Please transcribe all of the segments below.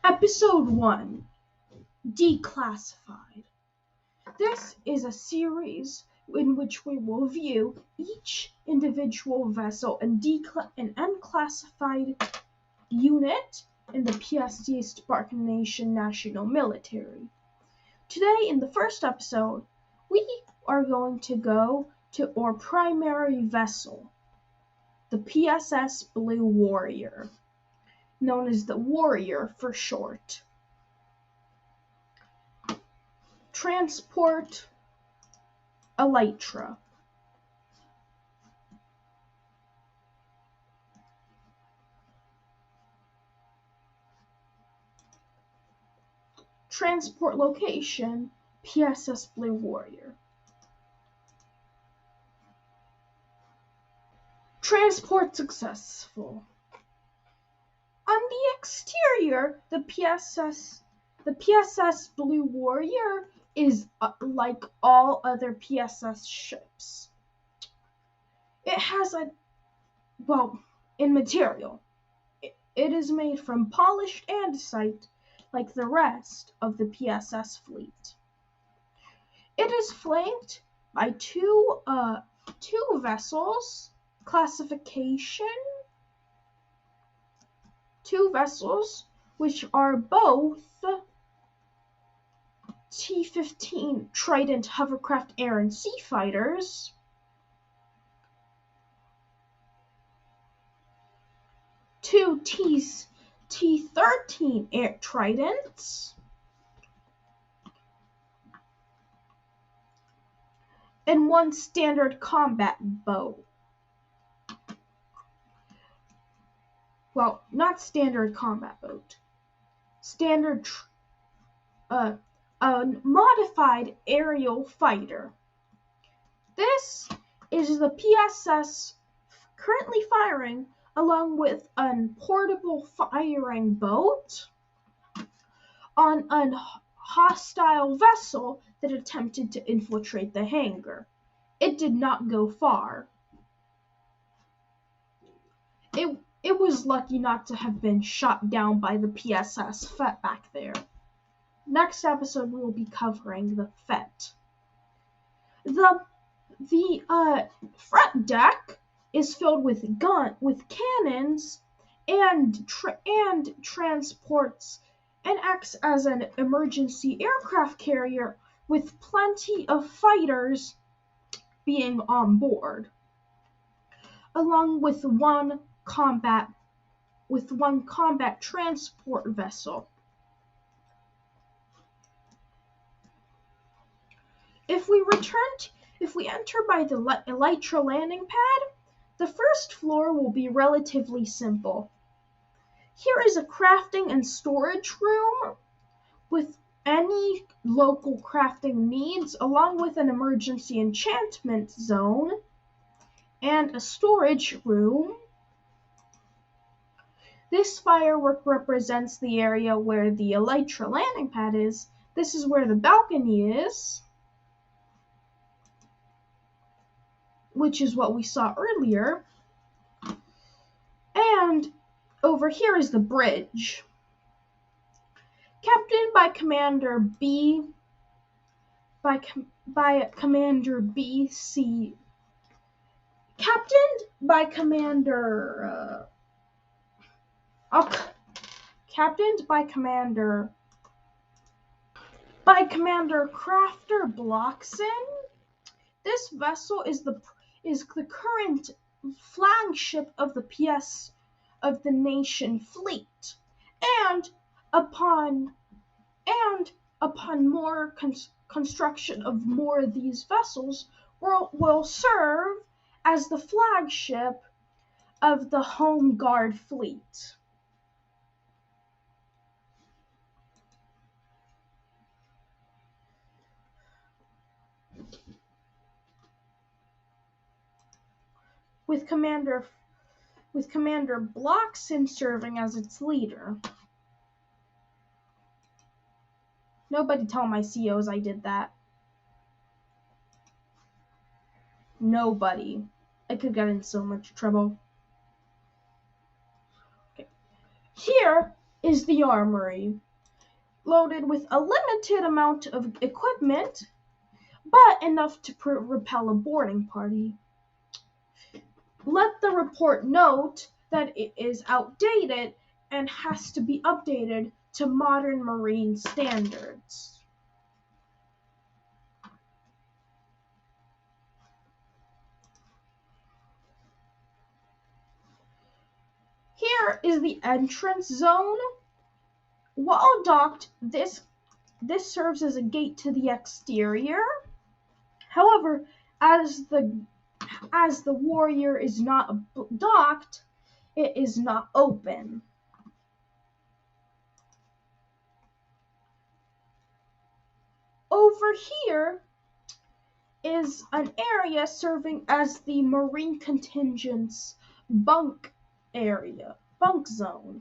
Episode 1, Declassified. This is a series in which we will view each individual vessel and an unclassified unit in the PSS Nation National Military. Today, in the first episode, we are going to go to our primary vessel, the PSS Blue Warrior, known as the Warrior for short. Transport elytra. Transport location, PSS Blue Warrior. Transport successful. On the exterior, the PSS Blue Warrior is like all other PSS ships. It has in material. It is made from polished andesite like the rest of the PSS fleet. It is flanked by two vessels, two vessels which are both T-15 Trident hovercraft air and sea fighters, two T-13 air Tridents, and one standard combat boat. Well, not standard combat boat. A modified aerial fighter. This is the PSS currently firing along with a portable firing boat on a hostile vessel that attempted to infiltrate the hangar. It did not go far. It was lucky not to have been shot down by the PSS FET back there. Next episode we will be covering the FET. The front deck is filled with cannons and transports and acts as an emergency aircraft carrier with plenty of fighters being on board, along with one combat transport vessel. If we enter by the elytra landing pad, the first floor will be relatively simple. Here is a crafting and storage room with any local crafting needs, along with an emergency enchantment zone and a storage room. This firework represents the area where the elytra landing pad is. This is where the balcony is, which is what we saw earlier. And over here is the bridge. Captained by Commander Commander BC. Captained by Commander Crafter Bloxon. This vessel is the current flagship of the nation fleet, and upon more construction of more of these vessels will serve as the flagship of the Home Guard fleet. With Commander Bloxon serving as its leader. Nobody tell my COs I did that. Nobody. I could get in so much trouble. Okay. Here is the armory, loaded with a limited amount of equipment, but enough to repel a boarding party. Let the report note that it is outdated and has to be updated to modern marine standards. Here is the entrance zone. While docked, this serves as a gate to the exterior. However, as the Warrior is not docked, it is not open. Over here is an area serving as the Marine contingent's bunk zone.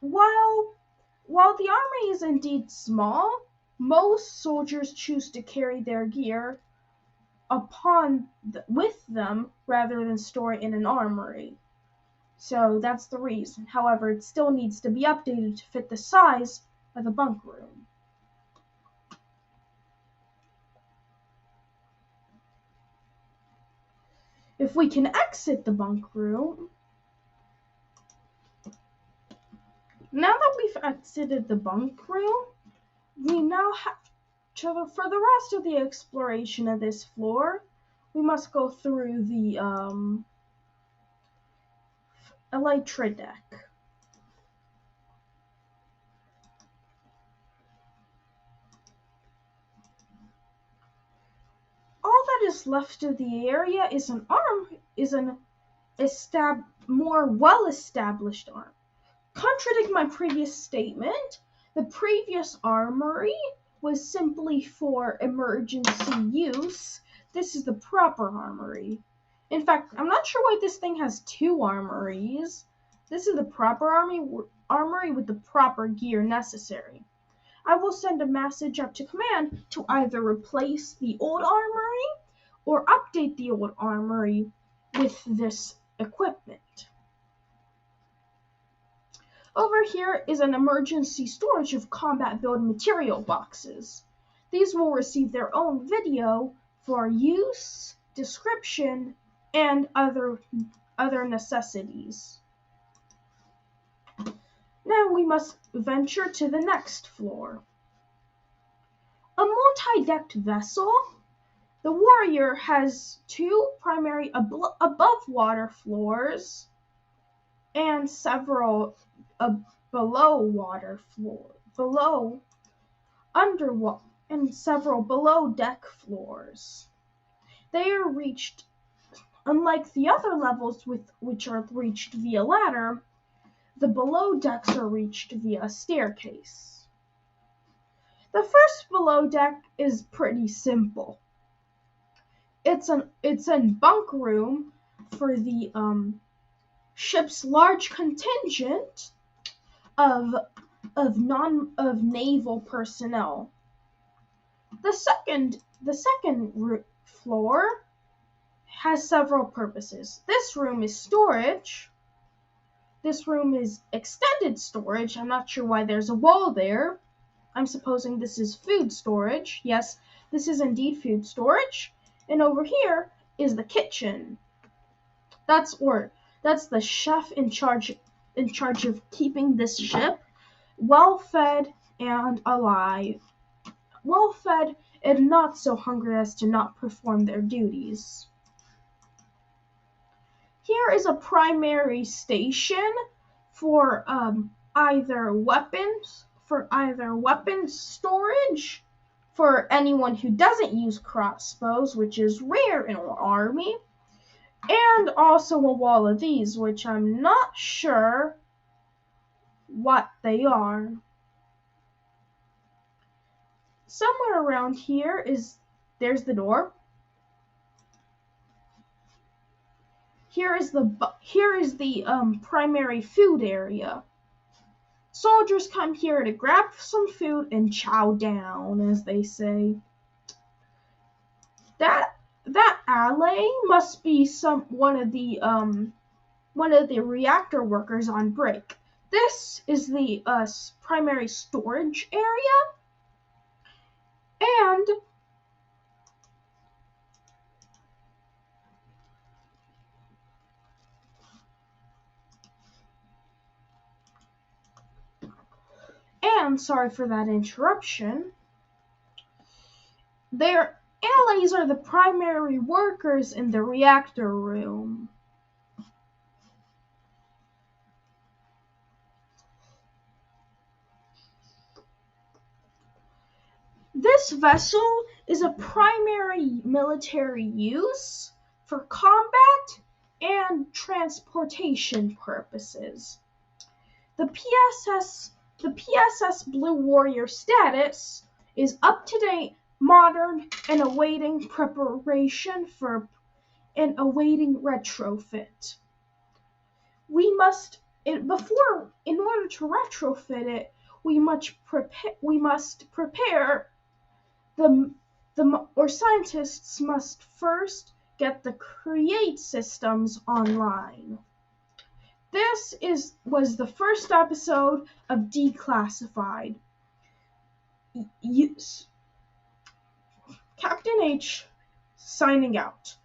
While the army is indeed small, most soldiers choose to carry their gear with them rather than store it in an armory. So that's the reason. However, it still needs to be updated to fit the size of the bunk room. If we can exit the bunk room, now that we've exited the bunk room, we now have to, for the rest of the exploration of this floor, we must go through the elytra deck. All that is left of the area is more well-established arm. Contradicting my previous statement, the previous armory was simply for emergency use. This is the proper armory. In fact, I'm not sure why this thing has two armories. This is the proper armory with the proper gear necessary. I will send a message up to command to either replace the old armory or update the old armory with this equipment. Over here is an emergency storage of combat build material boxes. These will receive their own video for use, description, and other necessities. Now we must venture to the next floor. A multi-decked vessel, the Warrior has two primary above water floors and several and several below deck floors. They are reached, unlike the other levels which are reached via ladder, the below decks are reached via a staircase. The first below deck is pretty simple. It's an bunk room for the ship's large contingent of naval personnel. The second floor has several purposes. This room is storage. This room is extended storage. I'm not sure why there's a wall there. I'm supposing this is food storage. Yes, this is indeed food storage. And over here is the kitchen. That's the chef in charge of keeping this ship well fed and alive. Well fed and not so hungry as to not perform their duties. Here is a primary station for either weapons storage for anyone who doesn't use crossbows, which is rare in our army, and also a wall of these, which I'm not sure what they are. Somewhere around here there's the door. Here is the primary food area. Soldiers come here to grab some food and chow down, as they say. That alley must be one of the reactor workers on break. This is the primary storage area, and sorry for that interruption. Their allies are the primary workers in the reactor room. This vessel is a primary military use for combat and transportation purposes. The PSS Blue Warrior status is up-to-date, modern, and awaiting preparation for and awaiting retrofit. In order to retrofit it, we must prepare scientists must first get the create systems online. This was the first episode of Declassified. Captain H signing out.